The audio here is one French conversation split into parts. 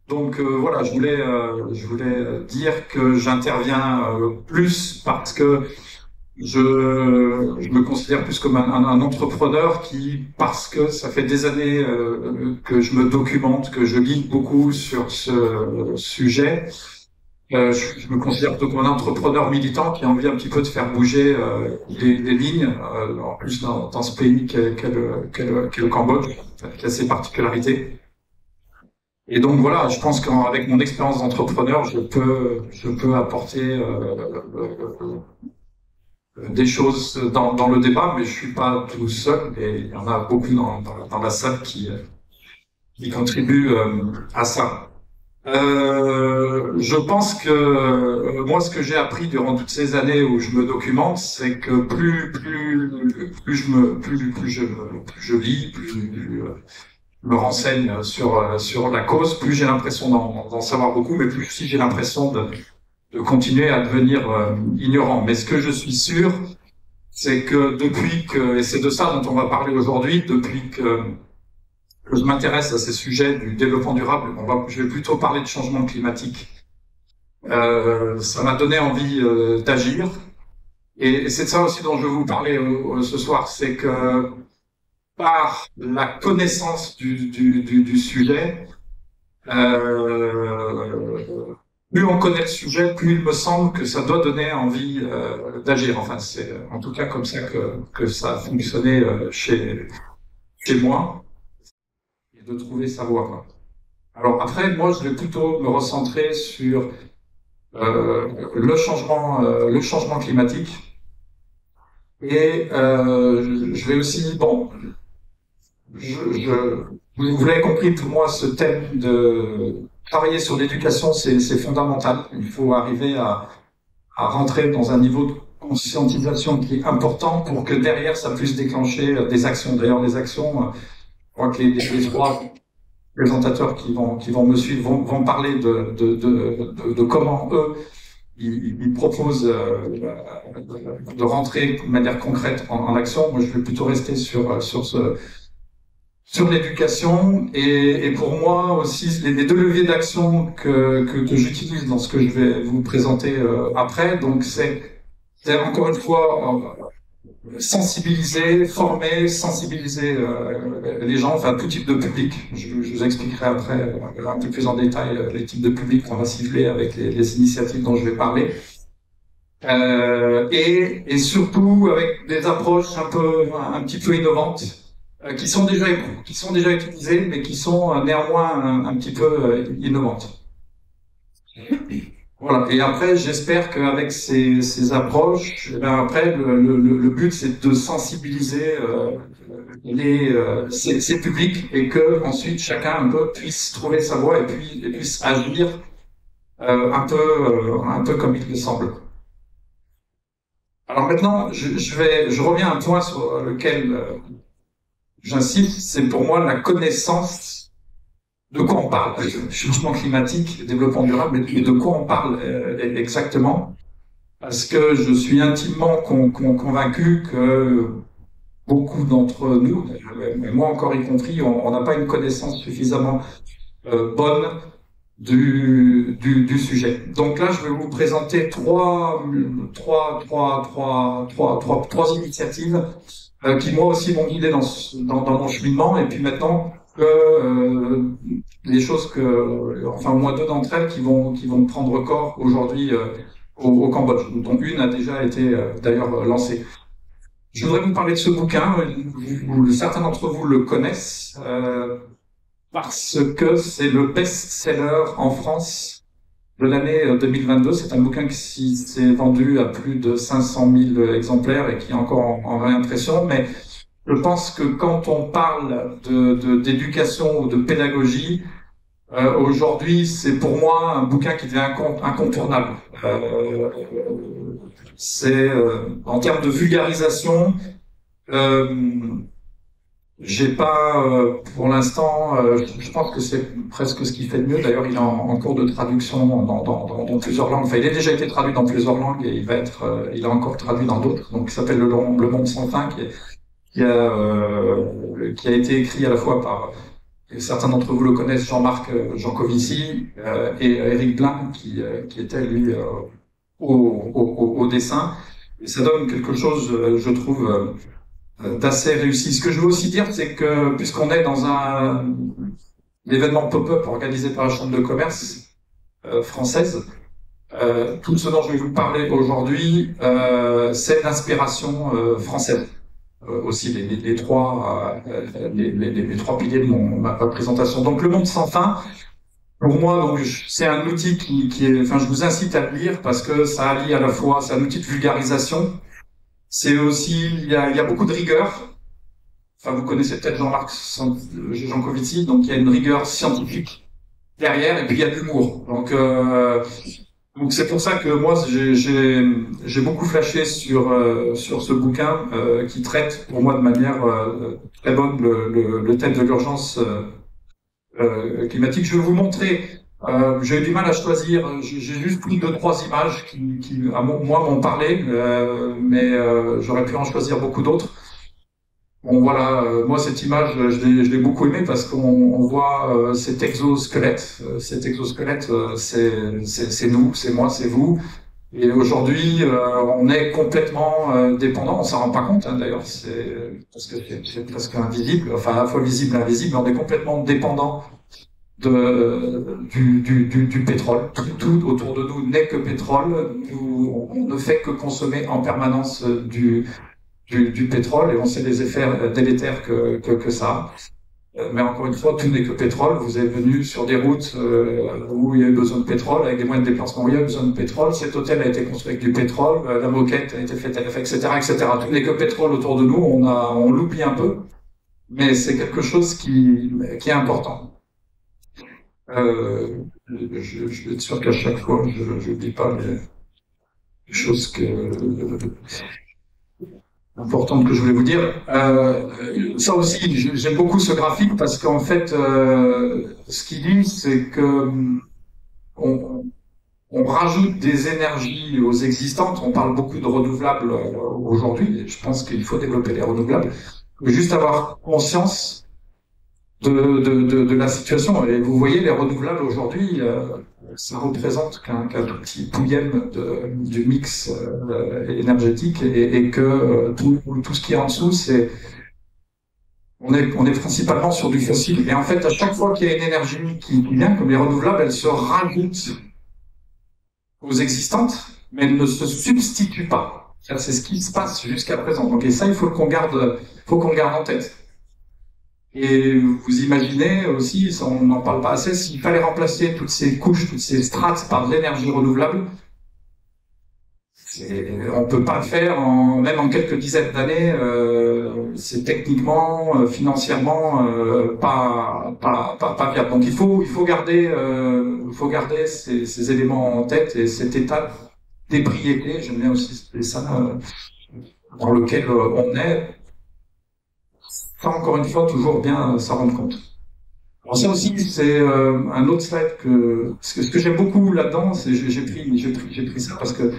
Donc voilà, je voulais dire que j'interviens plus parce que je me considère plus comme un entrepreneur qui, parce que ça fait des années que je me documente, que je lis beaucoup sur ce sujet, je me considère plutôt comme un entrepreneur militant qui a envie un petit peu de faire bouger les lignes, en plus dans ce pays qu'est le Cambodge, qui a ses particularités. Et donc voilà, je pense qu'avec mon expérience d'entrepreneur, je peux apporter des choses dans le débat, mais je suis pas tout seul, et il y en a beaucoup dans la salle qui contribuent à ça. Je pense que moi, ce que j'ai appris durant toutes ces années où je me documente, c'est que plus je lis, plus je me renseigne sur la cause, plus j'ai l'impression d'en savoir beaucoup, mais plus aussi j'ai l'impression de continuer à devenir ignorant. Mais ce que je suis sûr, c'est que et c'est de ça dont on va parler aujourd'hui, depuis que je m'intéresse à ces sujets du développement durable, je vais plutôt parler de changement climatique. Ça m'a donné envie d'agir, et c'est de ça aussi dont je vais vous parler ce soir, c'est que par la connaissance du sujet, plus on connaît le sujet, plus il me semble que ça doit donner envie d'agir. Enfin, c'est en tout cas comme ça que ça a fonctionné chez moi, et de trouver sa voie. Alors après, moi, je vais plutôt me recentrer sur le changement climatique, et je vais aussi, bon, vous l'avez compris, pour moi, ce thème de travailler sur l'éducation, c'est fondamental. Il faut arriver à rentrer dans un niveau de conscientisation qui est important pour que derrière, ça puisse déclencher des actions. D'ailleurs, les actions, je crois que les trois présentateurs qui vont me suivre vont parler de comment eux, ils proposent de rentrer de manière concrète en action. Moi, je vais plutôt rester sur l'éducation, et pour moi aussi les deux leviers d'action que j'utilise dans ce que je vais vous présenter après. Donc c'est encore une fois sensibiliser, former, sensibiliser les gens, enfin tout type de public. Je vous expliquerai après un peu plus en détail les types de public qu'on va cibler avec les initiatives dont je vais parler. Et surtout avec des approches un petit peu innovantes, qui sont déjà utilisées, mais qui sont néanmoins un petit peu innovantes. Voilà. Et après, j'espère qu'avec ces approches, eh ben après, le but, c'est de sensibiliser ces publics, et que ensuite chacun un peu puisse trouver sa voie, et puisse agir un peu comme il le semble. Alors maintenant, je reviens à un point sur lequel j'insiste, c'est pour moi la connaissance de quoi on parle. Changement climatique, développement durable, mais de quoi on parle exactement. Parce que je suis intimement convaincu que beaucoup d'entre nous, et moi encore y compris, on n'a pas une connaissance suffisamment bonne du sujet. Donc là, je vais vous présenter trois initiatives qui moi aussi m'ont guidé dans mon cheminement, et puis maintenant les choses enfin au moins deux d'entre elles qui vont prendre corps aujourd'hui au Cambodge, dont une a déjà été d'ailleurs lancée. Je voudrais vous parler de ce bouquin. Certains d'entre vous le connaissent parce que c'est le best-seller en France de l'année 2022. C'est un bouquin qui s'est vendu à plus de 500 000 exemplaires et qui est encore en réimpression. Mais je pense que quand on parle d'éducation ou de pédagogie, aujourd'hui, c'est pour moi un bouquin qui devient incontournable. C'est en termes de vulgarisation, j'ai pas pour l'instant, je pense que c'est presque ce qui fait de mieux. D'ailleurs, il est en cours de traduction dans plusieurs langues. Enfin, il a déjà été traduit dans plusieurs langues, et il est encore traduit dans d'autres. Donc, il s'appelle Le Monde sans fin, qui a été écrit à la fois et certains d'entre vous le connaissent, Jean-Marc Jancovici et Éric Blin, qui était lui au dessin. Et ça donne quelque chose, je trouve, d'assez réussi. Ce que je veux aussi dire, c'est que puisqu'on est dans un événement pop-up organisé par la Chambre de commerce française, tout ce dont je vais vous parler aujourd'hui, c'est d'inspiration française. Aussi les trois piliers de ma présentation. Donc le monde sans fin, pour moi, donc c'est un outil qui est, enfin je vous incite à le lire parce que ça allie à la fois, c'est un outil de vulgarisation, c'est aussi il y a beaucoup de rigueur. Enfin vous connaissez peut-être Jean-Marc Jancovici, donc il y a une rigueur scientifique derrière et puis il y a de l'humour. Donc c'est pour ça que moi j'ai beaucoup flashé sur ce bouquin qui traite pour moi de manière très bonne le thème de l'urgence climatique. Je vais vous montrer. J'ai eu du mal à choisir. J'ai juste pris 2-3 images qui à moi m'ont parlé, mais j'aurais pu en choisir beaucoup d'autres. Bon voilà, moi cette image, je l'ai beaucoup aimée parce qu'on voit cet exosquelette. Cet exosquelette, c'est nous, c'est moi, c'est vous. Et aujourd'hui, on est complètement dépendant. On s'en rend pas compte, hein, d'ailleurs, parce que c'est presque invisible, enfin à la fois visible et invisible. On est complètement dépendant du pétrole. Tout autour de nous n'est que pétrole. On ne fait que consommer en permanence du pétrole et on sait les effets délétères que ça a. Mais encore une fois, tout n'est que pétrole. Vous êtes venu sur des routes où il y a eu besoin de pétrole, avec des moyens de déplacement où il y a eu besoin de pétrole. Cet hôtel a été construit avec du pétrole, la moquette a été faite, etc., etc. Tout n'est que pétrole autour de nous. On l'oublie un peu, mais c'est quelque chose qui est important. Je vais être sûr qu'à chaque fois, je n'oublie pas les choses importante que je voulais vous dire. Ça aussi, j'aime beaucoup ce graphique parce qu'en fait, ce qu'il dit, c'est que on rajoute des énergies aux existantes. On parle beaucoup de renouvelables aujourd'hui. Je pense qu'il faut développer les renouvelables. Mais juste avoir conscience de la situation. Et vous voyez, les renouvelables aujourd'hui, ça représente qu'un tout petit pouillème du mix énergétique et que tout ce qui est en dessous, on est principalement sur du fossile. Et en fait, à chaque fois qu'il y a une énergie qui vient, comme les renouvelables, elle se rajoute aux existantes, mais elle ne se substitue pas. C'est ce qui se passe jusqu'à présent. Donc, et ça, il faut qu'on garde en tête. Et vous imaginez aussi, on n'en parle pas assez, s'il fallait remplacer toutes ces couches, toutes ces strates par de l'énergie renouvelable, on peut pas le faire même en quelques dizaines d'années. C'est techniquement, financièrement pas viable. Donc il faut garder ces éléments en tête et cet état d'ébriété, j'aime bien aussi ça, dans lequel on est. Faut encore une fois toujours bien s'en rendre compte. Alors ça aussi, c'est un autre slide ce que j'aime beaucoup là-dedans, c'est j'ai pris ça parce que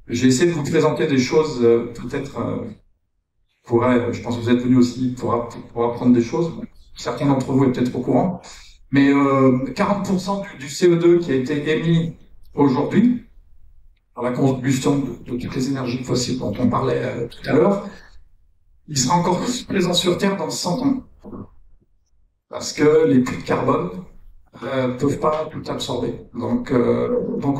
j'ai essayé de vous présenter des choses peut-être je pense que vous êtes venus aussi pour apprendre des choses. Certains d'entre vous êtes peut-être au courant, mais 40% du CO2 qui a été émis aujourd'hui par la combustion de toutes les énergies fossiles dont on parlait tout à l'heure, il sera encore présent sur Terre dans 100 ans. Parce que les puits de carbone peuvent pas tout absorber. Donc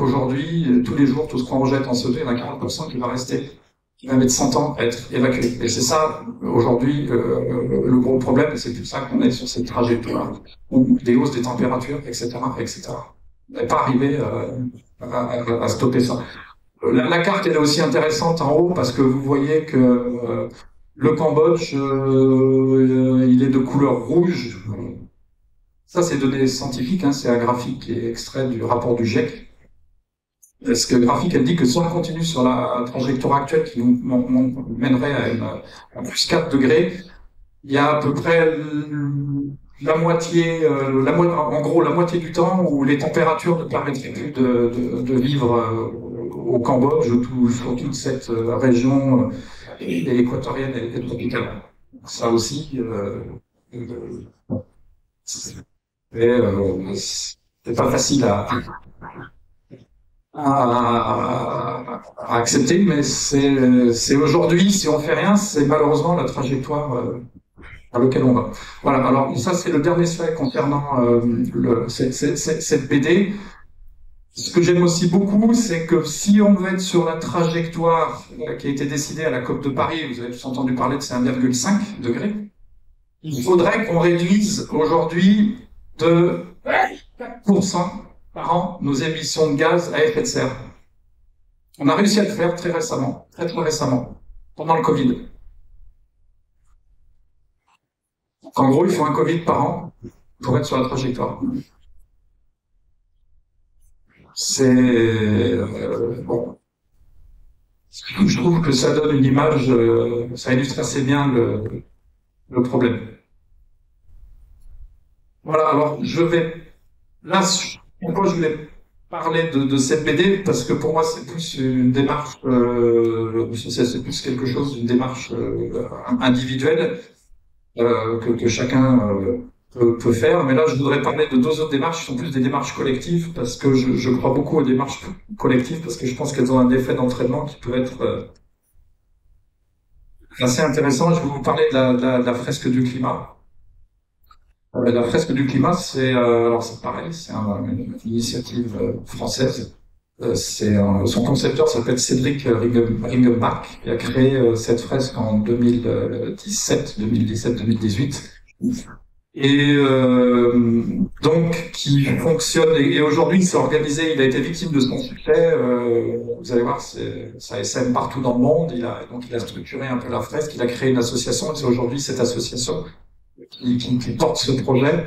aujourd'hui, tous les jours, tout ce qu'on rejette en CO2, il y en a 40% qui va rester, qui va mettre 100 ans à être évacué. Et c'est ça, aujourd'hui, le gros problème, et c'est pour ça qu'on est sur cette trajectoire, ou des hausses des températures, etc., etc. On n'est pas arrivé à stopper ça. La carte, elle est aussi intéressante en haut, parce que vous voyez que le Cambodge, il est de couleur rouge. Ça, c'est données scientifiques, hein, c'est un graphique qui est extrait du rapport du GIEC. Parce que le graphique, elle dit que si on continue sur la trajectoire actuelle qui nous mènerait à plus 4 degrés, il y a à peu près la moitié du temps où les températures ne permettraient plus de vivre au Cambodge, sur toute cette région équatorienne et tropicale. Ça aussi, Et c'est pas facile à accepter, mais c'est aujourd'hui, si on fait rien, c'est malheureusement la trajectoire à laquelle on va. Voilà, alors ça c'est le dernier slide concernant cette BD. Ce que j'aime aussi beaucoup, c'est que si on veut être sur la trajectoire qui a été décidée à la COP de Paris, vous avez tous entendu parler de ces 1,5 degrés, il faudrait qu'on réduise aujourd'hui de 4% par an nos émissions de gaz à effet de serre. On a réussi à le faire très récemment, très récemment, pendant le Covid. En gros, il faut un Covid par an pour être sur la trajectoire. C'est bon. Je trouve que ça donne une image, ça illustre assez bien le problème. Voilà, alors je vais là, pourquoi je voulais parler de cette BD, parce que pour moi c'est plus une démarche, c'est plus quelque chose, une démarche individuelle que chacun peut faire. Mais là, je voudrais parler de deux autres démarches qui sont plus des démarches collectives, parce que je crois beaucoup aux démarches collectives, parce que je pense qu'elles ont un effet d'entraînement qui peut être assez intéressant. Je vais vous parler de la fresque du climat. La fresque du climat, c'est alors c'est pareil, c'est une initiative française. Son concepteur s'appelle Cédric Ringelbach, qui a créé cette fresque en 2017-2018. Et donc qui fonctionne, et aujourd'hui il s'est organisé, il a été victime de son succès, vous allez voir, ça essaime partout dans le monde, il a structuré un peu la fresque, il a créé une association, et c'est aujourd'hui cette association qui porte ce projet,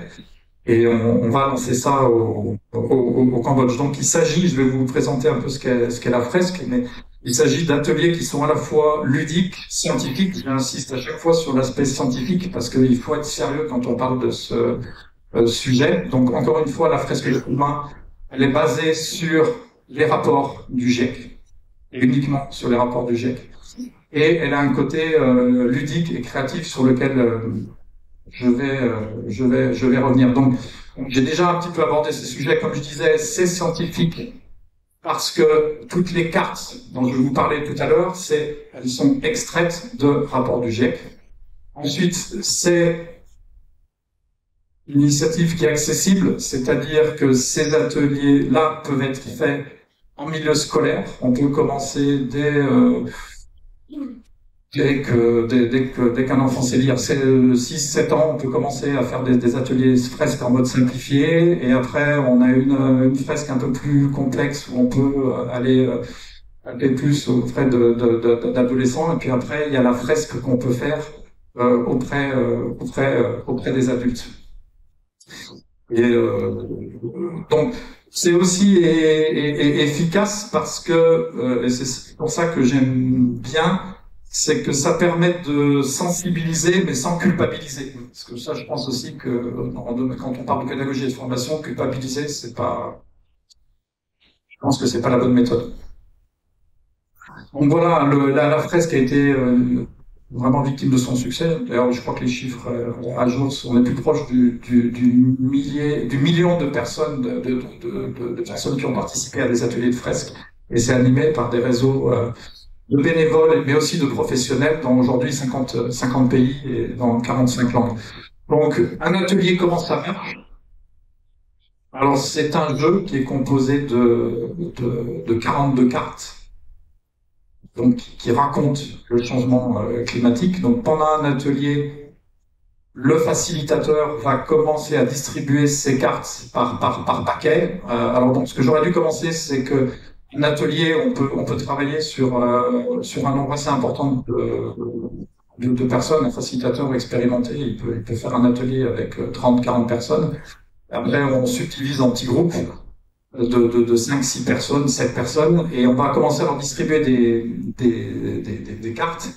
et on va lancer ça au Cambodge. Donc il s'agit, je vais vous présenter un peu ce qu'est la fresque, mais il s'agit d'ateliers qui sont à la fois ludiques, scientifiques. J'insiste à chaque fois sur l'aspect scientifique parce qu'il faut être sérieux quand on parle de ce sujet. Donc encore une fois, la fresque du climat, elle est basée sur les rapports du GIEC, et uniquement sur les rapports du GIEC. Et elle a un côté ludique et créatif sur lequel je vais revenir. Donc j'ai déjà un petit peu abordé ces sujets. Comme je disais, c'est scientifique. Parce que toutes les cartes dont je vais vous parler tout à l'heure, elles sont extraites de rapports du GIEC. Ensuite, c'est une initiative qui est accessible, c'est-à-dire que ces ateliers-là peuvent être faits en milieu scolaire. On peut commencer dès qu'un enfant sait lire 6-7 ans, on peut commencer à faire des ateliers fresques en mode simplifié, et après on a une fresque un peu plus complexe où on peut aller plus auprès d'adolescents, et puis après il y a la fresque qu'on peut faire auprès des adultes. Et donc c'est aussi efficace parce que, et c'est pour ça que j'aime bien, c'est que ça permet de sensibiliser, mais sans culpabiliser. Parce que ça, je pense aussi que quand on parle de pédagogie et de formation, culpabiliser, je pense que c'est pas la bonne méthode. Donc voilà, la fresque a été vraiment victime de son succès. D'ailleurs, je crois que les chiffres à jour, on est plus proche du million de personnes, de personnes qui ont participé à des ateliers de fresque. Et c'est animé par des réseaux de bénévoles, mais aussi de professionnels dans aujourd'hui 50 pays et dans 45 langues. Donc, un atelier, comment ça marche? Alors, c'est un jeu qui est composé de 42 cartes, donc qui raconte le changement climatique. Donc, pendant un atelier, le facilitateur va commencer à distribuer ces cartes par paquet. Alors, donc, ce que j'aurais dû commencer, c'est que un atelier, on peut travailler sur un nombre assez important de personnes. Un facilitateur expérimenté, il peut faire un atelier avec 30-40 personnes. Après, on subdivise en petits groupes de 5-6 personnes, 7 personnes, et on va commencer à leur distribuer des cartes.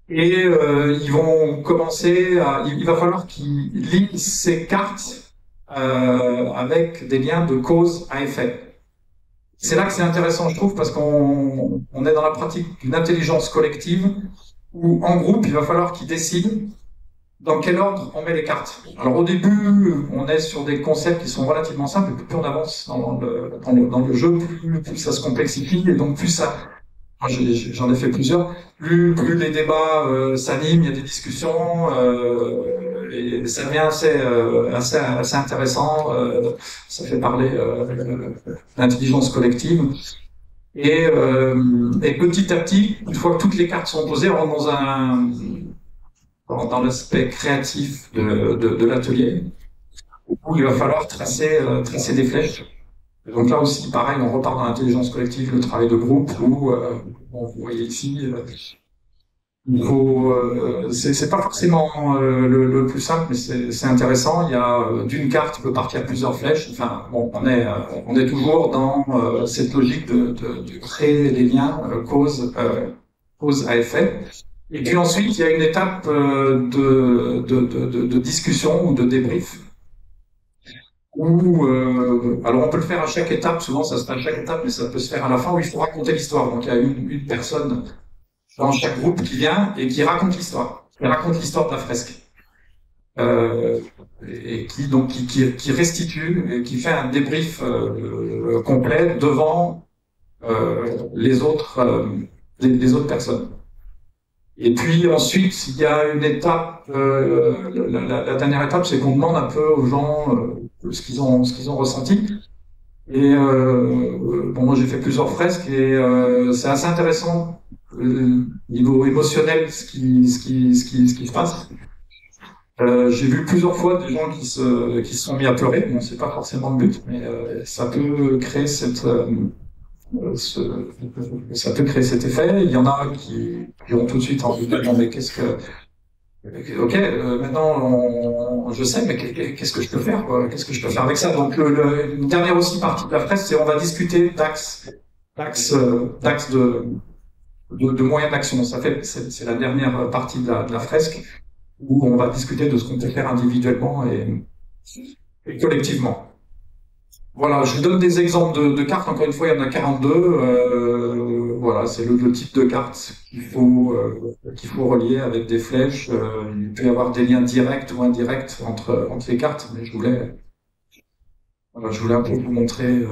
Et ils vont commencer il va falloir qu'ils lisent ces cartes avec des liens de cause à effet. C'est là que c'est intéressant, je trouve, parce qu'on est dans la pratique d'une intelligence collective où, en groupe, il va falloir qu'ils décident dans quel ordre on met les cartes. Alors au début, on est sur des concepts qui sont relativement simples, et plus on avance dans le jeu, plus ça se complexifie, et donc plus ça... Moi, j'en ai fait plusieurs. Plus les débats s'animent, il y a des discussions, et ça devient assez intéressant. Ça fait parler l'intelligence collective. Et petit à petit, une fois que toutes les cartes sont posées, on rentre dans l'aspect créatif de l'atelier, où il va falloir tracer des flèches. Et donc là aussi, pareil, on repart dans l'intelligence collective, le travail de groupe, où vous voyez ici, il faut, c'est pas forcément le plus simple, mais c'est intéressant. Il y a d'une carte qui peut partir plusieurs flèches. Enfin, bon, on est toujours dans cette logique de créer les liens cause à effet. Et puis ensuite, il y a une étape de discussion ou de débrief. Où, alors on peut le faire à chaque étape, souvent ça se fait à chaque étape, mais ça peut se faire à la fin où il faut raconter l'histoire. Donc il y a une personne dans chaque groupe qui vient et qui raconte l'histoire. Qui raconte l'histoire de la fresque. Et qui restitue et qui fait un débrief complet devant les autres personnes. Et puis ensuite, il y a une étape, la dernière étape, c'est qu'on demande un peu aux gens ce qu'ils ont ressenti. Et bon, moi j'ai fait plusieurs fresques et c'est assez intéressant niveau émotionnel ce qui se passe. J'ai vu plusieurs fois des gens qui se sont mis à pleurer. Bon, c'est pas forcément le but, mais ça peut créer ça peut créer cet effet. Il y en a qui ont tout de suite envie de dire, mais qu'est-ce que... Ok, maintenant je sais, mais qu'est-ce que je peux faire, quoi? Qu'est-ce que je peux faire avec ça? Donc une dernière aussi partie de la fresque, c'est on va discuter d'axes de moyens d'action. C'est la dernière partie de la fresque où on va discuter de ce qu'on peut faire individuellement et collectivement. Voilà, je vous donne des exemples de cartes. Encore une fois, il y en a 42. Voilà, c'est le type de carte qu'il faut relier avec des flèches. Il peut y avoir des liens directs ou indirects entre les cartes, mais je voulais un peu vous montrer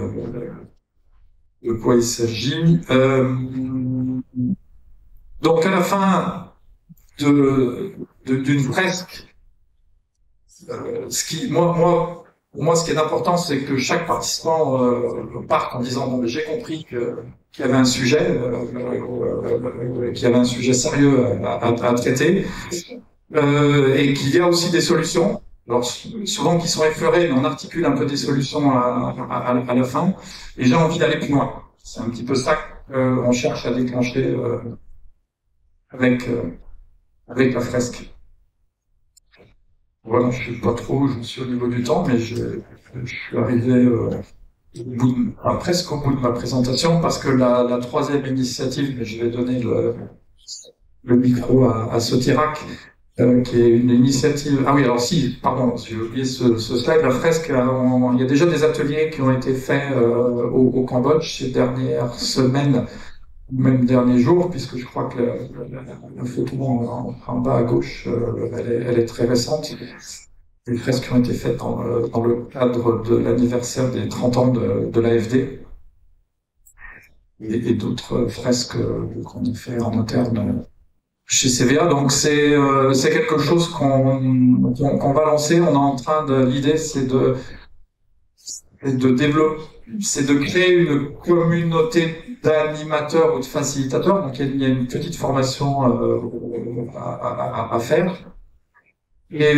de quoi il s'agit. Donc à la fin d'une fresque, pour moi, ce qui est important, c'est que chaque participant parte en disant bon, j'ai compris qu'il y avait un sujet, qu'il y avait un sujet sérieux à traiter, et qu'il y a aussi des solutions. Alors souvent qui sont effleurées, mais on articule un peu des solutions à la fin. Et j'ai envie d'aller plus loin. C'est un petit peu ça qu'on cherche à déclencher avec la fresque. Voilà, je sais pas trop où je suis au niveau du temps, mais je suis arrivé presque au bout de ma présentation, parce que la troisième initiative, mais je vais donner le micro à Sotirac, qui est une initiative... Ah oui, alors si, pardon, j'ai oublié ce slide, la fresque, il y a déjà des ateliers qui ont été faits au Cambodge ces dernières semaines, ou même derniers jours, puisque je crois que la photo en bas à gauche, elle est très récente. Les fresques qui ont été faites dans le cadre de l'anniversaire des 30 ans de l'AFD, et d'autres fresques qu'on a fait en interne chez CVA. Donc c'est quelque chose qu'on va lancer. On est en train l'idée, c'est de développer, c'est de créer une communauté d'animateurs ou de facilitateurs. Donc il y a une petite formation à faire. Et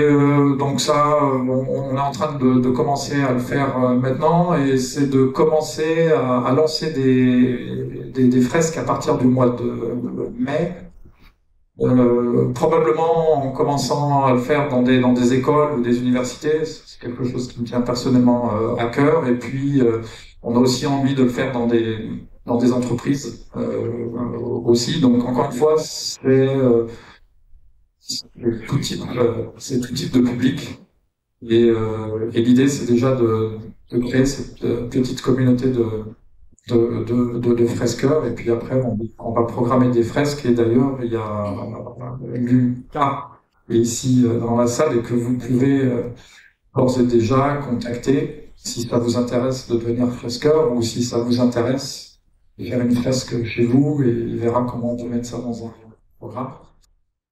donc ça, on est en train de commencer à le faire maintenant, et c'est de commencer à lancer des fresques à partir du mois de mai. Probablement en commençant à le faire dans des écoles ou des universités. C'est quelque chose qui me tient personnellement à cœur. Et puis on a aussi envie de le faire dans des entreprises aussi. Donc encore une fois, c'est tout type de public. Et l'idée, c'est déjà de créer cette petite communauté de fresqueurs, et puis après on va programmer des fresques. Et d'ailleurs il y a l'UCA, est ici dans la salle et que vous pouvez d'ores et déjà contacter si ça vous intéresse de devenir fresqueur ou si ça vous intéresse de faire une fresque chez vous et il verra comment on peut mettre ça dans un programme.